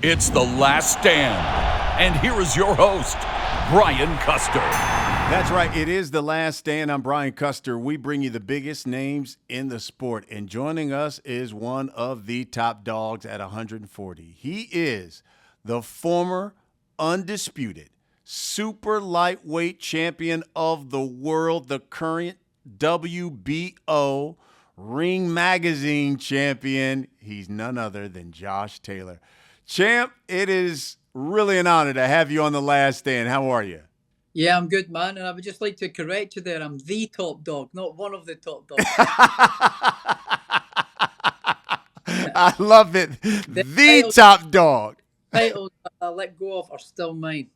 It's The Last Stand. And here is your host, Brian Custer. That's right. It is The Last Stand. I'm Brian Custer. We bring you the biggest names in the sport. And joining us is one of the top dogs at 140. He is the former undisputed super lightweight champion of the world, the current WBO Ring Magazine champion. He's none other than Josh Taylor. Champ, it is really an honor to have you on The Last Stand. How are you? Yeah, I'm good, man. And I would just like to correct you there. I'm the top dog, not one of the top dogs. I love it. The top dog. Titles that I let go of are still mine.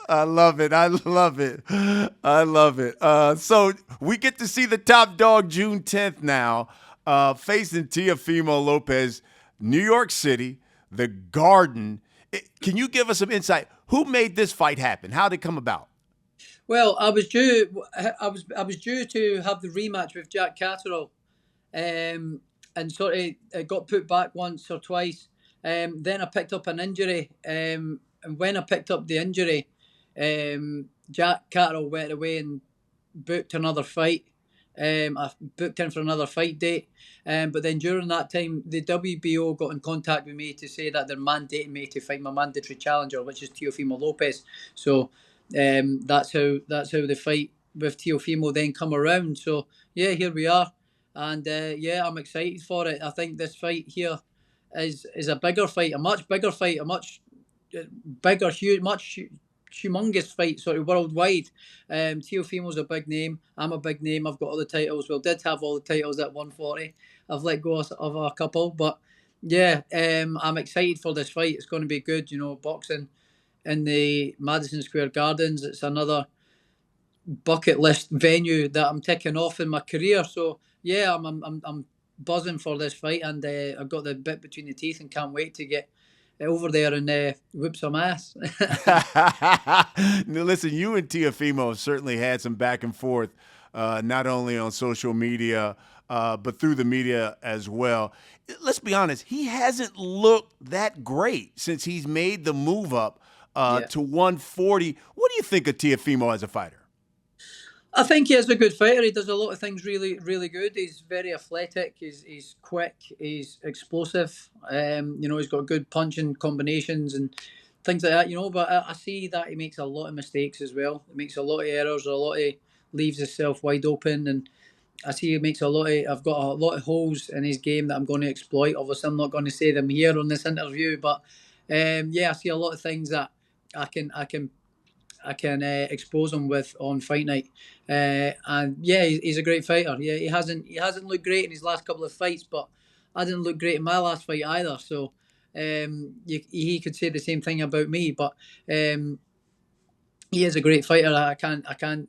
I love it. I love it. I love it. So we get to see the top dog June 10th now, facing Teofimo Lopez, New York City, the Garden. Can you give us some insight? Who made this fight happen? How did it come about? Well, I was due to have the rematch with Jack Catterall, and sort of it got put back once or twice. Then I picked up an injury, and when I picked up the injury, Jack Catterall went away and booked another fight. I booked in for another fight date, but then during that time, the WBO got in contact with me to say that they're mandating me to fight my mandatory challenger, which is Teofimo Lopez. So that's how the fight with Teofimo then come around. So yeah, here we are, and yeah, I'm excited for it. I think this fight here is a bigger fight, a much bigger fight, a much bigger, huge, much humongous fight, sort of worldwide. Teofimo's a big name. I'm a big name. I've got all the titles. Well, did have all the titles at 140. I've let go of a couple, but yeah, I'm excited for this fight. It's going to be good. You know, boxing in the Madison Square Gardens. It's another bucket list venue that I'm ticking off in my career. So yeah, I'm buzzing for this fight, and I've got the bit between the teeth and can't wait to get over there and whoop some ass. Now, listen, you and Teofimo have certainly had some back and forth, not only on social media, but through the media as well. Let's be honest, he hasn't looked that great since he's made the move up to 140. What do you think of Teofimo as a fighter? I think he is a good fighter. He does a lot of things really, really good. He's very athletic. He's quick. He's explosive. You know, he's got good punching combinations and things like that. You know, but I see that he makes a lot of mistakes as well. He makes a lot of errors. Leaves himself wide open, and I see he makes a lot of. I've got a lot of holes in his game that I'm going to exploit. Obviously, I'm not going to say them here on this interview, but yeah, I see a lot of things that I can expose him with on fight night, and yeah, he's a great fighter. Yeah, he hasn't looked great in his last couple of fights, but I didn't look great in my last fight either. So he could say the same thing about me, but he is a great fighter. I can't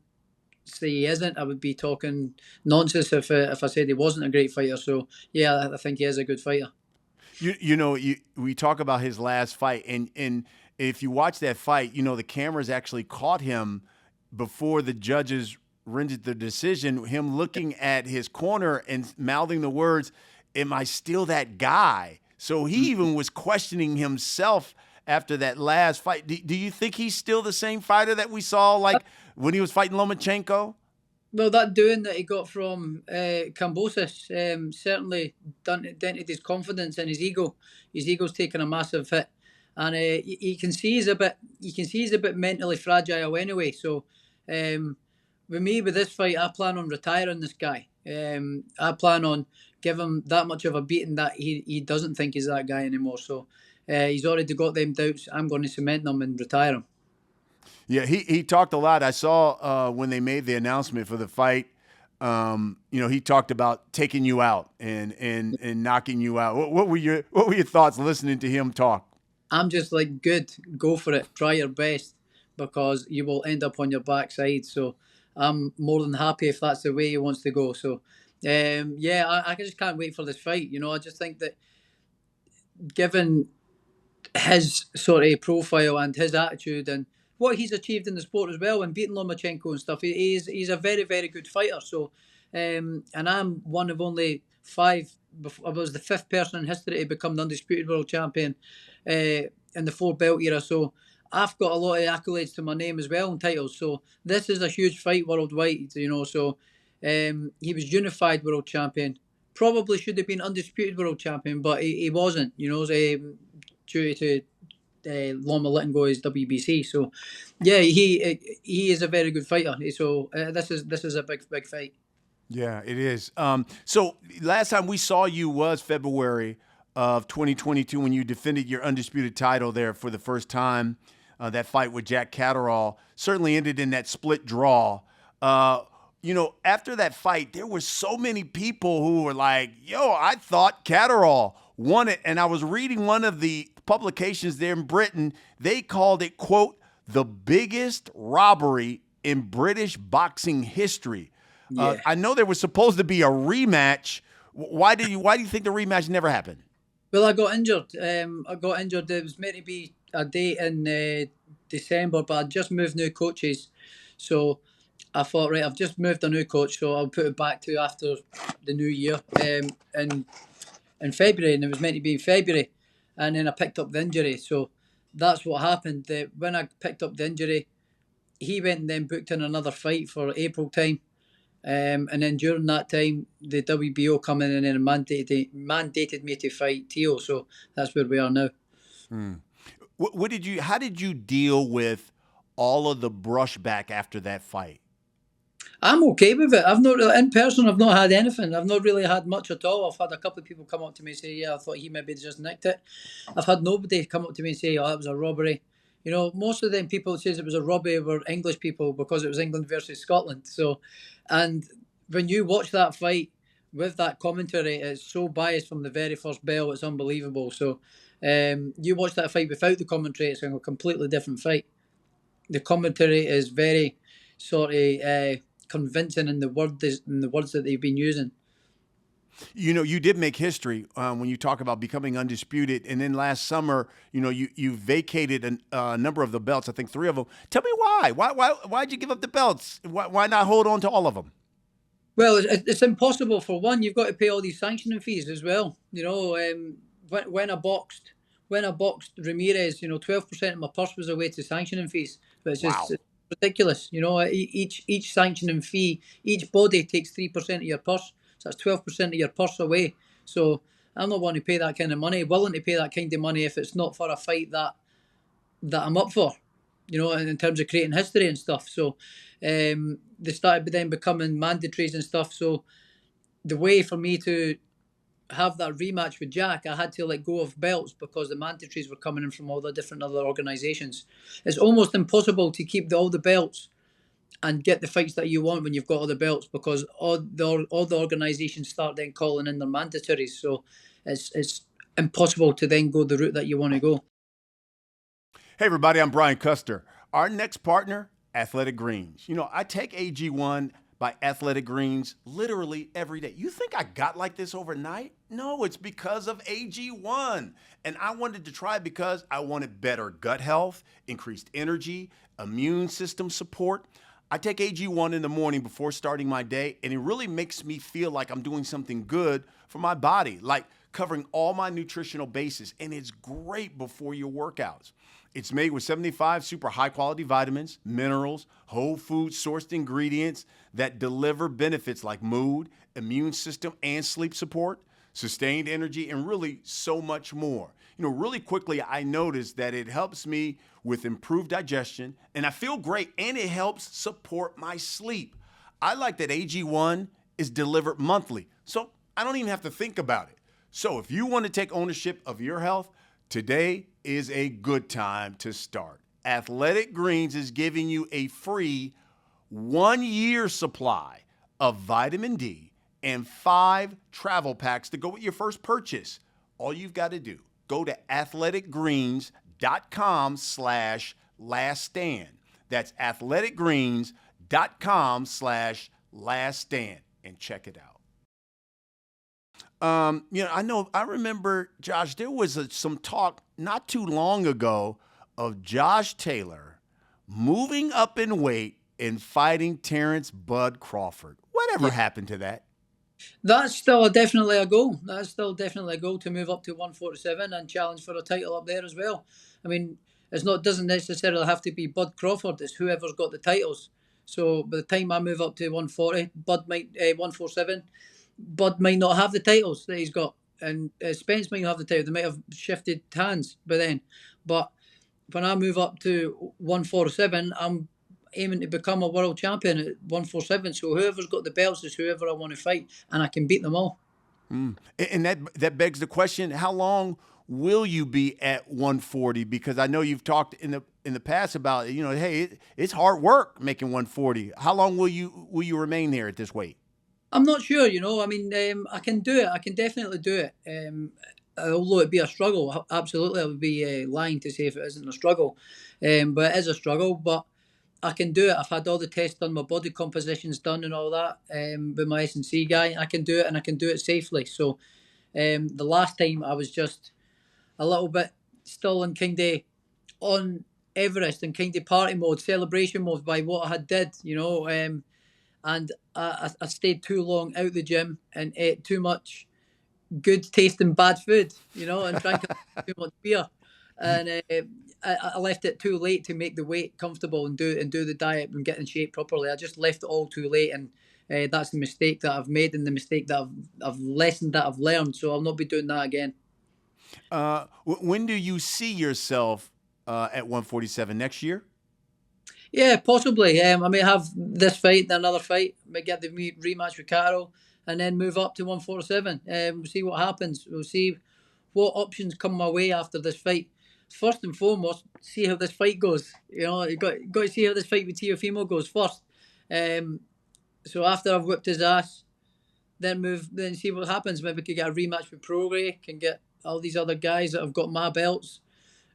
say he isn't. I would be talking nonsense if I said he wasn't a great fighter. So yeah, I think he is a good fighter. We talk about his last fight, and if you watch that fight, you know, the cameras actually caught him before the judges rendered the decision, him looking at his corner and mouthing the words, "Am I still that guy?" So he even was questioning himself after that last fight. Do you think he's still the same fighter that we saw like when he was fighting Lomachenko? Well, that doing that he got from Kambosos certainly dented his confidence and his ego. His ego's taken a massive hit, and you can see he's a bit mentally fragile anyway. So, with me with this fight, I plan on retiring this guy. I plan on giving him that much of a beating that he doesn't think he's that guy anymore. So, he's already got them doubts. I'm going to cement them and retire him. Yeah, he talked a lot. I saw when they made the announcement for the fight, you know, he talked about taking you out and knocking you out. What were your thoughts listening to him talk? I'm just like, good, go for it, try your best, because you will end up on your backside. So I'm more than happy if that's the way he wants to go. So yeah, I just can't wait for this fight. You know, I just think that given his sort of profile and his attitude and what he's achieved in the sport as well, and beating Lomachenko and stuff, he's a very, very good fighter. So, and I'm one of only five. I was the fifth person in history to become the undisputed world champion in the 4-belt era. So I've got a lot of accolades to my name as well and titles. So this is a huge fight worldwide, So he was unified world champion. Probably should have been undisputed world champion, but he wasn't, due to Loma letting go his WBC. So yeah, he is a very good fighter. So this is a big fight. Yeah, it is. So last time we saw you was February of 2022 when you defended your undisputed title there for the first time. That fight with Jack Catterall certainly ended in that split draw. After that fight, there were so many people who were like, yo, I thought Catterall won it. And I was reading one of the publications there in Britain. They called it, quote, the biggest robbery in British boxing history. Yeah. I know there was supposed to be a rematch. Why do you think the rematch never happened? Well, I got injured. It was meant to be a date in December, but I just moved new coaches. So I thought, right, I've just moved a new coach, so I'll put it back to after the new year in February, and it was meant to be in February. And then I picked up the injury. So that's what happened. When I picked up the injury, he went and then booked in another fight for April time. And then during that time, the WBO come in and then mandated me to fight Teo. So that's where we are now. How did you deal with all of the brushback after that fight? I'm okay with it. I've not in person. I've not had anything. I've not really had much at all. I've had a couple of people come up to me and say, "Yeah, I thought he maybe just nicked it." I've had nobody come up to me and say, "Oh, that was a robbery." Most of them people that says it was a robbery were English people because it was England versus Scotland. So, and when you watch that fight with that commentary, it's so biased from the very first bell. It's unbelievable. So, you watch that fight without the commentary, it's a completely different fight. The commentary is very sort of convincing in the words that they've been using. You did make history when you talk about becoming undisputed, and then last summer, you vacated a number of the belts. I think 3 of them. Tell me why? Why'd you give up the belts? Why not hold on to all of them? Well, it's impossible. For one, you've got to pay all these sanctioning fees as well. When I boxed Ramirez, 12% of my purse was away to sanctioning fees. But it's just it's ridiculous. Each sanctioning fee, each body takes 3% of your purse. So that's 12% of your purse away. So I'm not willing to pay that kind of money. Willing to pay that kind of money if it's not for a fight that I'm up for. In terms of creating history and stuff. So they started then becoming mandatories and stuff. So the way for me to have that rematch with Jack, I had to let go of belts because the mandatories were coming in from all the different other organisations. It's almost impossible to keep all the belts and get the fights that you want when you've got all the belts because all the organisations start then calling in their mandatories. So it's impossible to then go the route that you want to go. Hey, everybody, I'm Brian Custer. Our next partner, Athletic Greens. I take AG1 by Athletic Greens literally every day. You think I got like this overnight? No, it's because of AG1. And I wanted to try it because I wanted better gut health, increased energy, immune system support. I take AG1 in the morning before starting my day, and it really makes me feel like I'm doing something good for my body, like covering all my nutritional bases. And it's great before your workouts. It's made with 75 super high-quality vitamins, minerals, whole food sourced ingredients that deliver benefits like mood, immune system, and sleep support, sustained energy, and really so much more. Really quickly, I noticed that it helps me with improved digestion, and I feel great, and it helps support my sleep. I like that AG1 is delivered monthly, so I don't even have to think about it. So if you want to take ownership of your health, today is a good time to start. Athletic Greens is giving you a free 1-year supply of vitamin D and 5 travel packs to go with your first purchase. All you've got to do, go to athleticgreens.com/laststand. That's athleticgreens.com/laststand and check it out. I remember, Josh, there was some talk not too long ago of Josh Taylor moving up in weight and fighting Terence Bud Crawford. Whatever happened to that? That's still definitely a goal. That's still definitely a goal to move up to 147 and challenge for a title up there as well. I mean, it's not doesn't necessarily have to be Bud Crawford. It's whoever's got the titles. So by the time I move up to 140, Bud might 147. Bud might not have the titles that he's got, and Spence might not have the title. They might have shifted hands by then. But when I move up to 147, I'm aiming to become a world champion at 147. So whoever's got the belts is whoever I want to fight, and I can beat them all. And that begs the question: how long will you be at 140? Because I know you've talked in the past about, hey, it's hard work making 140. How long will you remain there at this weight? I'm not sure, I mean, I can do it. I can definitely do it. Although it be a struggle, absolutely, I would be lying to say if it isn't a struggle. But it is a struggle. But I can do it. I've had all the tests done, my body composition's done, and all that with my S&C guy. I can do it, and I can do it safely. So the last time I was just a little bit still in kind of on Everest and kind of party mode, celebration mode by what I had did, and I stayed too long out the gym and ate too much good tasting bad food, and drank too much beer, and I left it too late to make the weight comfortable and do the diet and get in shape properly. I just left it all too late, and that's the mistake that I've made and the mistake that I've lessened, that I've learned. So I'll not be doing that again. When do you see yourself at 147 next year? Yeah, possibly. I may have this fight, then another fight, may get the rematch with Carol, and then move up to 147. We'll see what happens. We'll see what options come my way after this fight. First and foremost, see how this fight goes. You got to see how this fight with Teofimo goes first. So after I've whipped his ass, then see what happens. Maybe we could get a rematch with Prograis, can get all these other guys that have got my belts,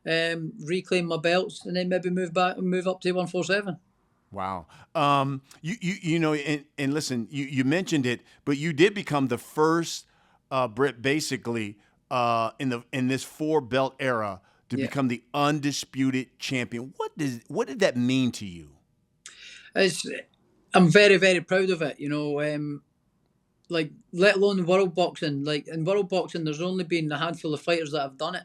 reclaim my belts, and then maybe move up to 147. Wow. And listen, you mentioned it, but you did become the first Brit basically in this 4-belt era to become the undisputed champion. What did that mean to you? I'm very, very proud of it. Like, let alone world boxing. Like, in world boxing, there's only been a handful of fighters that have done it.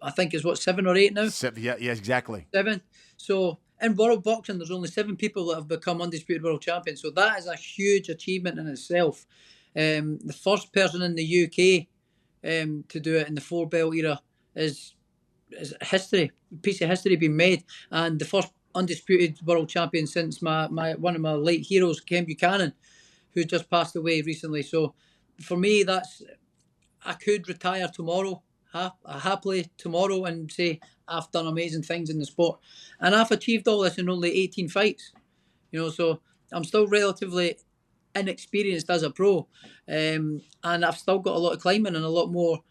I think it's 7 or 8 now. 7, yeah, exactly. 7. So in world boxing, there's only 7 people that have become undisputed world champions. So that is a huge achievement in itself. The first person in the UK to do it in the 4-belt era is history, a piece of history being made, and the first undisputed world champion since my one of my late heroes, Ken Buchanan, who just passed away recently. So for me, I could retire tomorrow, happily tomorrow, and say I've done amazing things in the sport, and I've achieved all this in only 18 fights. So I'm still relatively inexperienced as a pro, and I've still got a lot of climbing and a lot more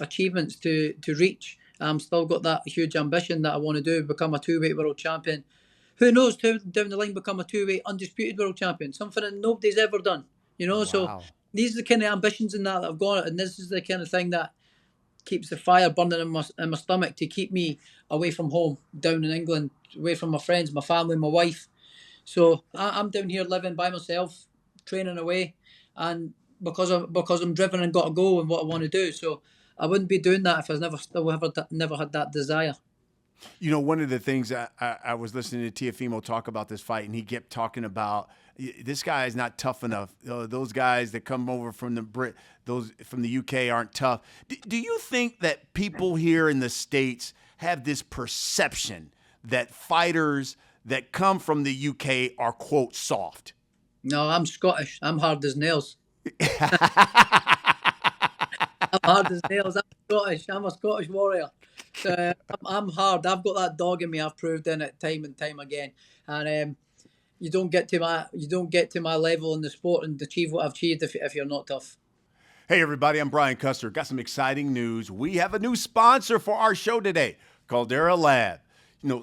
achievements to reach. I'm still got that huge ambition that I want to do, become a 2-weight world champion. Who knows, down the line, become a 2-weight undisputed world champion, something that nobody's ever done. Wow. So these are the kind of ambitions in that I've got, and this is the kind of thing that keeps the fire burning in my stomach to keep me away from home, down in England, away from my friends, my family, my wife. So I'm down here living by myself, training away, and because I'm driven and got a goal and what I want to do. So I wouldn't be doing that if I never had that desire. One of the things I was listening to Teofimo talk about this fight, and he kept talking about this guy is not tough enough. Those guys that come over from those from the UK aren't tough. Do you think that people here in the States have this perception that fighters that come from the UK are, quote, soft? No, I'm Scottish. I'm hard as nails. I'm hard as nails. I'm Scottish. I'm a Scottish warrior. I'm hard. I've got that dog in me. I've proved in it time and time again. And you don't get to my level in the sport and achieve what I've achieved if you're not tough. Hey everybody, I'm Brian Custer. Got some exciting news. We have a new sponsor for our show today, Caldera Lab.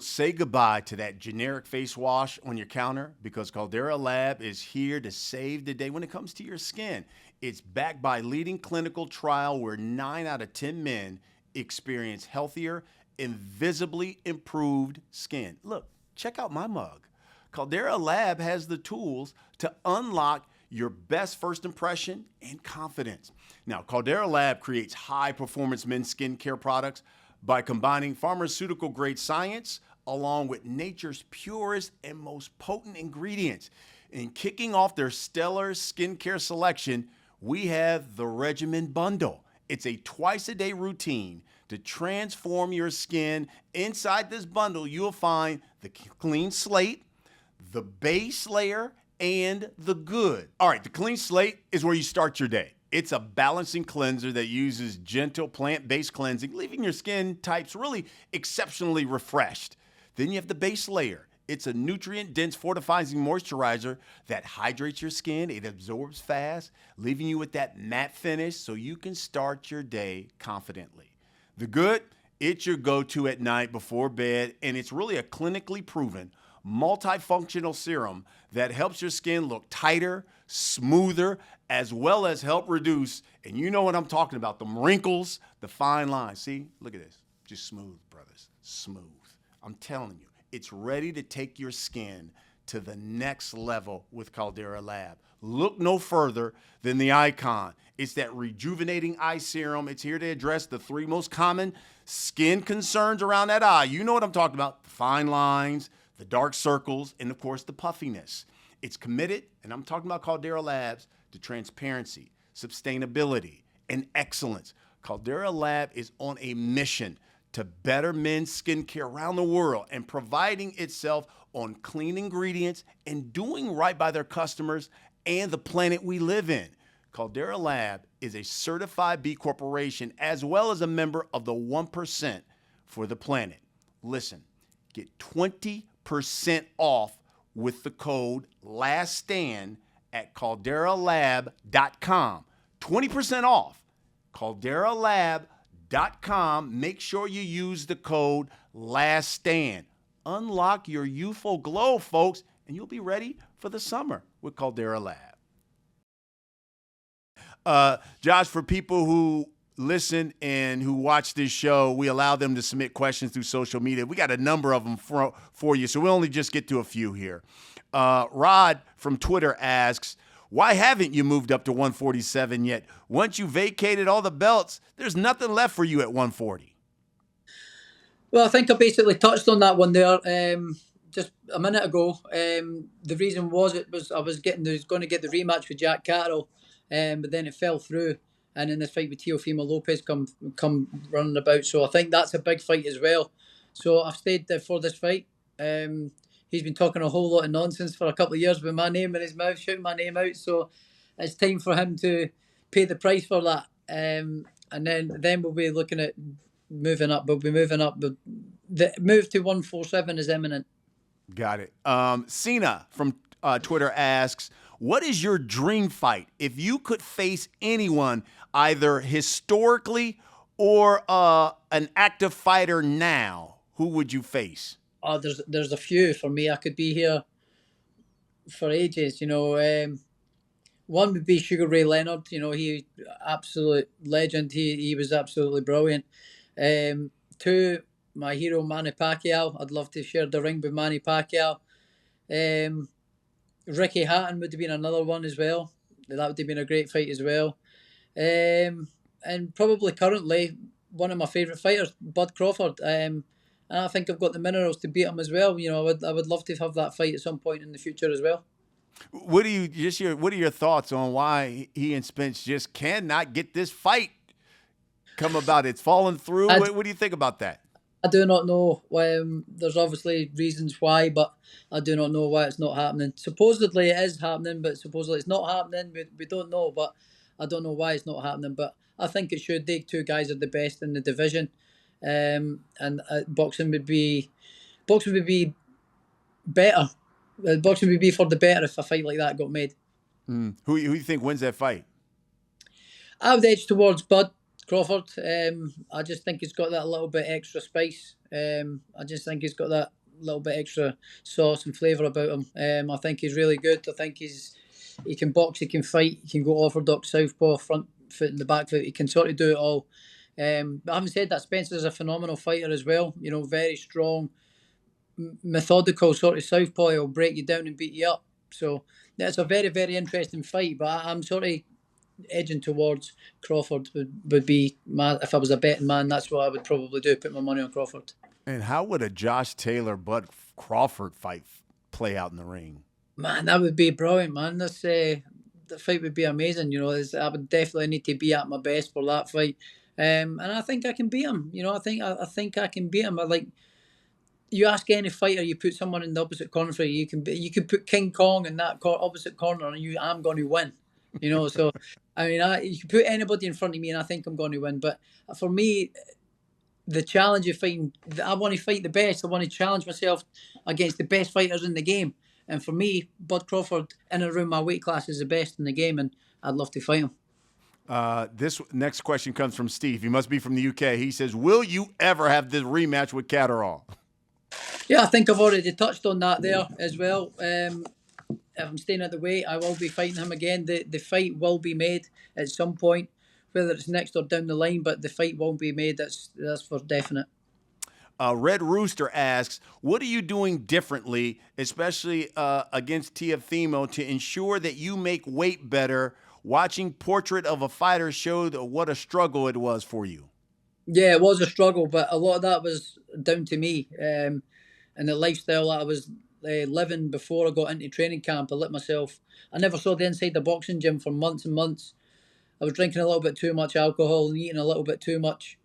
Say goodbye to that generic face wash on your counter, because Caldera Lab is here to save the day when it comes to your skin. It's backed by leading clinical trial where 9 out of 10 men experience healthier and visibly improved skin. Look, check out my mug. Caldera Lab has the tools to unlock your best first impression and confidence. Now, Caldera Lab creates high-performance men's skincare products by combining pharmaceutical-grade science along with nature's purest and most potent ingredients. In kicking off their stellar skincare selection, we have the Regimen Bundle. It's a twice-a-day routine to transform your skin. Inside this bundle, you'll find the clean slate, the base layer, and the good. All right, the clean slate is where you start your day. It's a balancing cleanser that uses gentle plant-based cleansing, leaving your skin types really exceptionally refreshed. Then you have the base layer. It's a nutrient-dense fortifying moisturizer that hydrates your skin. It absorbs fast, leaving you with that matte finish so you can start your day confidently. The good, it's your go-to at night before bed, and it's really a clinically proven multifunctional serum that helps your skin look tighter, smoother, as well as help reduce, and you know what I'm talking about, the wrinkles, the fine lines. See, look at this. Just smooth, brothers, smooth. I'm telling you, it's ready to take your skin to the next level with Caldera Lab. Look no further than the icon. It's that rejuvenating eye serum. It's here to address the 3 most common skin concerns around that eye. You know what I'm talking about. The fine lines, the dark circles, and of course the puffiness. It's committed, and I'm talking about Caldera Labs, to transparency, sustainability, and excellence. Caldera Lab is on a mission to better men's skincare around the world and providing itself on clean ingredients and doing right by their customers and the planet we live in. Caldera Lab is a certified B Corporation as well as a member of the 1% for the planet. Listen, get 20% off with the code LASTSTAND at calderalab.com. 20% off. calderalab.com. Make sure you use the code LASTSTAND. Unlock your youthful glow, folks, and you'll be ready for the summer with Caldera Lab. Josh, for people who listen and who watch this show, we allow them to submit questions through social media. We got a number of them for you, so we'll only just get to a few here. Rod from Twitter asks, why haven't you moved up to 147 yet? Once you vacated all the belts, there's nothing left for you at 140. Well, I think I basically touched on that one there just a minute ago. The reason was I was going to get the rematch with Jack Catterall, but then it fell through. And in this fight with Teofimo Lopez come running about. So I think that's a big fight as well. So I've stayed there for this fight. He's been talking a whole lot of nonsense for a couple of years with my name in his mouth, shouting my name out. So it's time for him to pay the price for that. And then we'll be looking at moving up. We'll be moving up. The move to 147 is imminent. Got it. Cena from Twitter asks, what is your dream fight? If you could face anyone, either historically or an active fighter now, who would you face? Oh, there's a few for me. I could be here for ages. One would be Sugar Ray Leonard. He absolute legend. He was absolutely brilliant. 2, my hero Manny Pacquiao. I'd love to share the ring with Manny Pacquiao. Ricky Hatton would have been another one as well. That would have been a great fight as well. And probably currently one of my favourite fighters, Bud Crawford. And I think I've got the minerals to beat him as well. I would love to have that fight at some point in the future as well. What are your thoughts on why he and Spence just cannot get this fight come about? It's fallen through. What do you think about that? I do not know. There's obviously reasons why, but I do not know why it's not happening. Supposedly it is happening, but supposedly it's not happening. We don't know, but I don't know why it's not happening. But I think it should. They 2 guys are the best in the division, and boxing would be better. Boxing would be for the better if a fight like that got made. Who do you think wins that fight? I would edge towards Bud Crawford. I just think he's got that little bit extra spice. I just think he's got that little bit extra sauce and flavour about him. I think he's really good. I think he can box, he can fight, he can go orthodox southpaw, front foot and the back foot. He can sort of do it all. But having said that, Spencer's a phenomenal fighter as well. Very strong, methodical sort of southpaw. He'll break you down and beat you up. So it's a very, very interesting fight. But I'm sort of edging towards Crawford would be my, if I was a betting man, that's what I would probably do, put my money on Crawford. And how would a Josh Taylor Bud Crawford fight play out in the ring? Man, that would be brilliant, man. The fight would be amazing. I would definitely need to be at my best for that fight. And I think I can beat him. I think I can beat him. You ask any fighter, you put someone in the opposite corner for you. You could put King Kong in that opposite corner, and I'm going to win. So I mean, you can put anybody in front of me, and I think I'm going to win. But for me, the challenge of fighting, I want to fight the best. I want to challenge myself against the best fighters in the game. And for me, Bud Crawford in and around my weight class is the best in the game, and I'd love to fight him. This next question comes from Steve. He must be from the UK. He says, will you ever have this rematch with Catterall? Yeah, I think I've already touched on that there as well. If I'm staying at the weight, I will be fighting him again. The fight will be made at some point, whether it's next or down the line, but the fight won't be made. That's for definite. Red Rooster asks, what are you doing differently, especially against Teofimo, to ensure that you make weight better? Watching Portrait of a Fighter showed what a struggle it was for you. Yeah, it was a struggle, but a lot of that was down to me and the lifestyle that I was living before I got into training camp. I never saw the inside the boxing gym for months and months. I was drinking a little bit too much alcohol and eating a little bit too much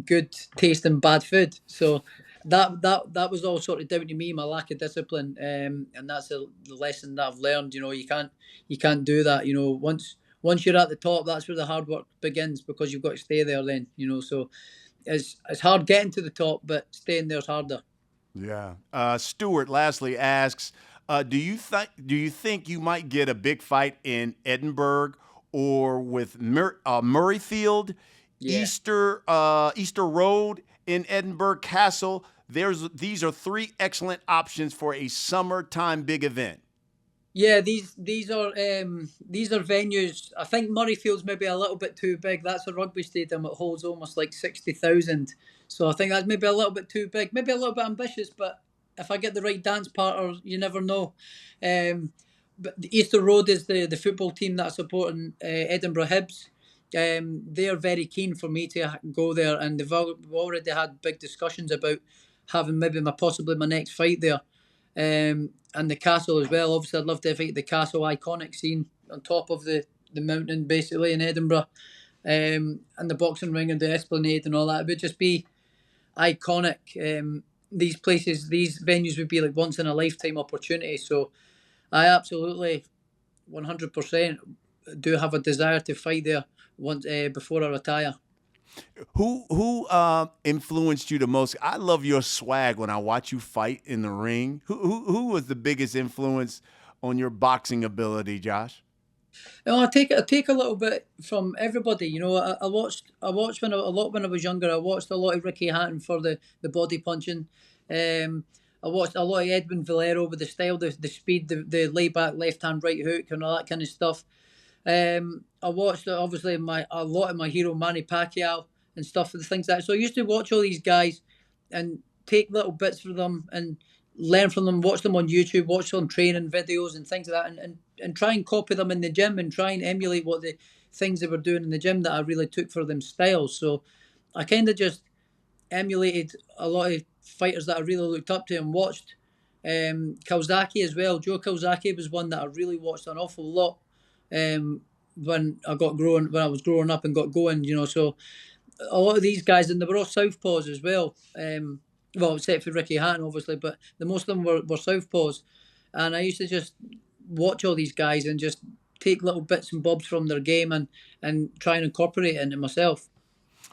good tasting bad food. So that was all sort of down to me, my lack of discipline, and that's the lesson that I've learned. You can't do that. Once you're at the top, that's where the hard work begins, because you've got to stay there then. So it's hard getting to the top, but staying there's harder. Yeah. Stuart lastly asks, do you think you might get a big fight in Edinburgh or with Murrayfield? Yeah. Easter Road in Edinburgh Castle. These are three excellent options for a summertime big event. Yeah, these are venues. I think Murrayfield's maybe a little bit too big. That's a rugby stadium. It holds almost like 60,000. So I think that's maybe a little bit too big. Maybe a little bit ambitious, but if I get the right dance partner, you never know. But the Easter Road is the football team that I support in Edinburgh Hibs. They are very keen for me to go there, and we've already had big discussions about having maybe possibly my next fight there. And the castle as well. Obviously, I'd love to fight the castle, iconic scene on top of the mountain, basically, in Edinburgh. And the boxing ring and the Esplanade and all that. It would just be iconic. These places, these venues would be like once in a lifetime opportunity. So I absolutely 100% do have a desire to fight there once before I retire. Who influenced you the most? I love your swag when I watch you fight in the ring. Who was the biggest influence on your boxing ability, Josh? I take a little bit from everybody. I watched a lot when I was younger. I watched a lot of Ricky Hatton for the body punching. I watched a lot of Edwin Valero with the style, the speed, the lay back left hand right hook and all that kind of stuff. I watched obviously a lot of my hero Manny Pacquiao and stuff, and things like that. So I used to watch all these guys and take little bits from them and learn from them, watch them on YouTube, watch them training videos and things like that, and try and copy them in the gym and try and emulate what the things they were doing in the gym that I really took for them styles. So I kind of just emulated a lot of fighters that I really looked up to and watched. Kawasaki as well. Joe Kawasaki was one that I really watched an awful lot when I was growing up and got going. So a lot of these guys, and they were all southpaws as well. Well, except for Ricky Hatton, obviously, but the most of them were southpaws. And I used to just watch all these guys and just take little bits and bobs from their game and try and incorporate it into myself.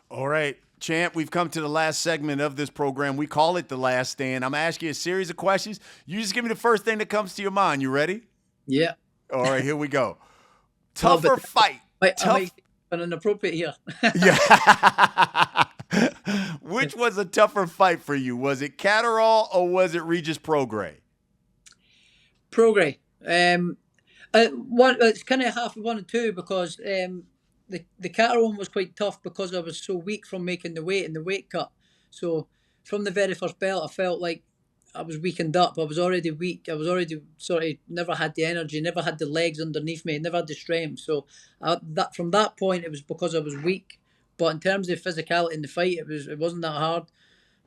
All right, champ, we've come to the last segment of this program. We call it The Last Stand. I'm going to ask you a series of questions. You just give me the first thing that comes to your mind. You ready? Yeah. All right, here we go. Tougher fight. I might be inappropriate here. Yeah. Which was a tougher fight for you? Was it Catterall or was it Regis Prograis? Prograis. It's kind of half of one and two, because the Catterall one was quite tough because I was so weak from making the weight and the weight cut. So from the very first belt, I felt like weakened up. I was already weak. I was already sort of never had the energy, never had the legs underneath me, never had the strength. So that from that point, it was because I was weak. But in terms of physicality in the fight, it wasn't that hard.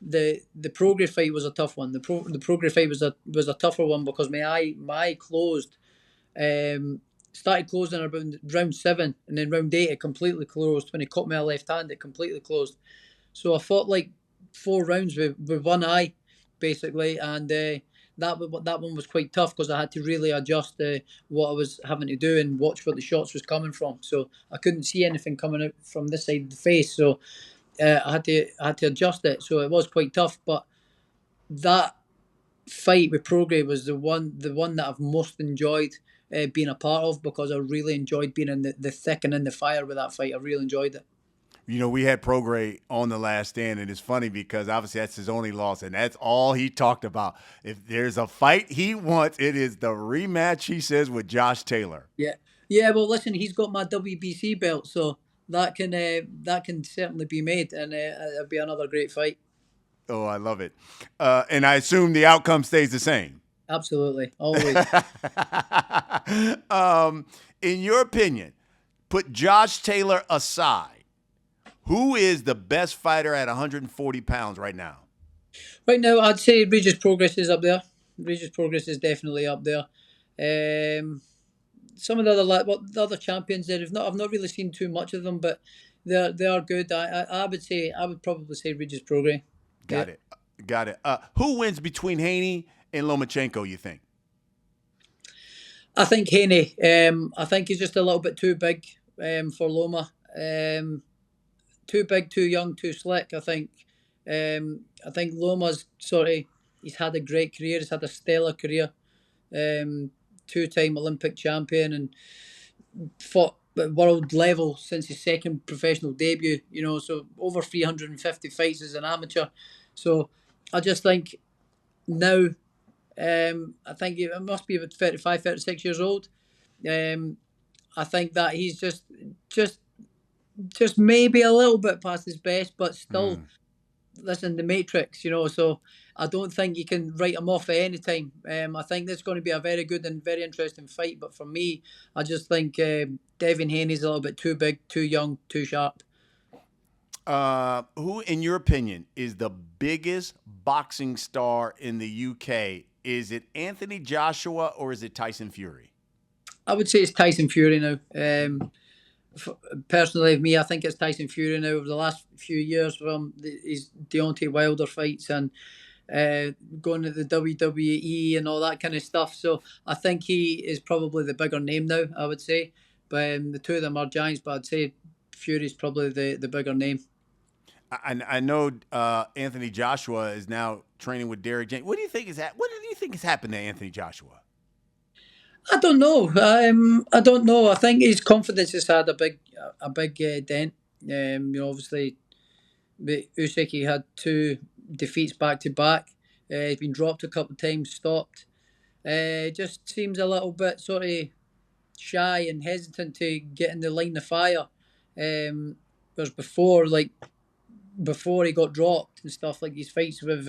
The Progress fight was a tough one. The Progress fight was a tougher one because my eye closed. Started closing around round 7, and then round 8 it completely closed. When he caught me a left hand, it completely closed. So I fought like 4 rounds with one eye, basically, and that one was quite tough because I had to really adjust what I was having to do and watch where the shots was coming from. So I couldn't see anything coming out from this side of the face. So I had to adjust it. So it was quite tough. But that fight with Progress was the one that I've most enjoyed being a part of, because I really enjoyed being in the thick and in the fire with that fight. I really enjoyed it. You know, we had Prograis on The Last Stand, and it's funny because obviously that's his only loss, and that's all he talked about. If there's a fight he wants, it is the rematch, he says, with Josh Taylor. Yeah. Well, listen, he's got my WBC belt, so that can certainly be made, and it'll be another great fight. Oh, I love it. And I assume the outcome stays the same. Absolutely, always. In your opinion, put Josh Taylor aside, who is the best fighter at 140 pounds right now? Right now, I'd say Regis Progress is up there. Regis Progress is definitely up there. Some of the other champions there, I've not really seen too much of them, but they are good. I would probably say Regis Progress. Got it. Who wins between Haney and Lomachenko, you think? I think Haney. I think he's just a little bit too big for Loma. Too big, too young, too slick. I think Loma's he's had a great career. He's had a stellar career. 2-time Olympic champion and fought at world level since his second professional debut. So over 350 fights as an amateur. So I just think now, I think it must be about 35, 36 years old. I think that he's just maybe a little bit past his best, but still, listen, the Matrix, so I don't think you can write him off at any time. I think this is going to be a very good and very interesting fight, but for me, I just think Devin Haney's a little bit too big, too young, too sharp. Who, in your opinion, is the biggest boxing star in the UK? Is it Anthony Joshua or is it Tyson Fury? I would say it's Tyson Fury now. Personally, me, I think it's Tyson Fury now. Over the last few years, from his Deontay Wilder fights and going to the WWE and all that kind of stuff. So I think he is probably the bigger name now, I would say. But the two of them are giants, but I'd say Fury's probably the bigger name. I know Anthony Joshua is now training with Derek James. What do you think is happened to Anthony Joshua? I don't know. I don't know. I think his confidence has had a big dent. Obviously, Usyk, he had 2 defeats back to back. He's been dropped a couple of times, stopped. Just seems a little bit sort of shy and hesitant to get in the line of fire. Whereas before he got dropped and stuff, like his fights with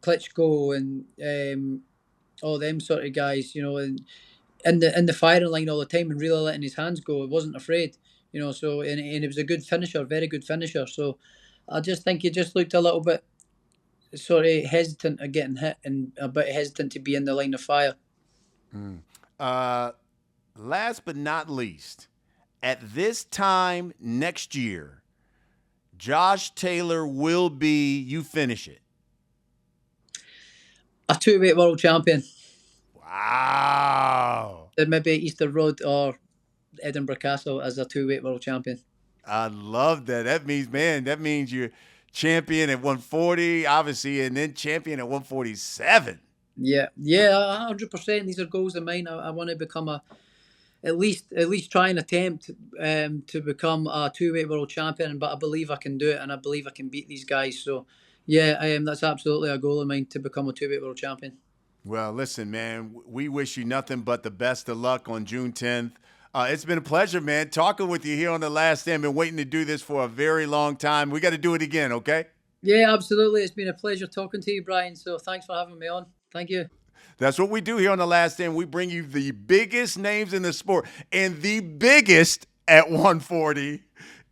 Klitschko and all them sort of guys, and in the firing line all the time and really letting his hands go. He wasn't afraid, so and he was a good finisher, very good finisher. So I just think he just looked a little bit sort of hesitant of getting hit and a bit hesitant to be in the line of fire. Last but not least, at this time next year, Josh Taylor will be, you finish it, a 2-weight world champion. Wow. Maybe Easter Road or Edinburgh Castle as a 2-weight world champion. I love that. That means you're champion at 140, obviously, and then champion at 147. Yeah, 100%. These are goals of mine. I want to become at least try and attempt to become a 2-weight world champion. But I believe I can do it, and I believe I can beat these guys. So, yeah, that's absolutely a goal of mine, to become a 2-weight world champion. Well, listen, man, we wish you nothing but the best of luck on June 10th. It's been a pleasure, man, talking with you here on The Last Stand. Been waiting to do this for a very long time. We got to do it again, okay? Yeah, absolutely. It's been a pleasure talking to you, Brian. So thanks for having me on. Thank you. That's what we do here on The Last Stand. We bring you the biggest names in the sport, and the biggest at 140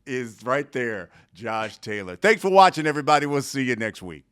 is right there, Josh Taylor. Thanks for watching, everybody. We'll see you next week.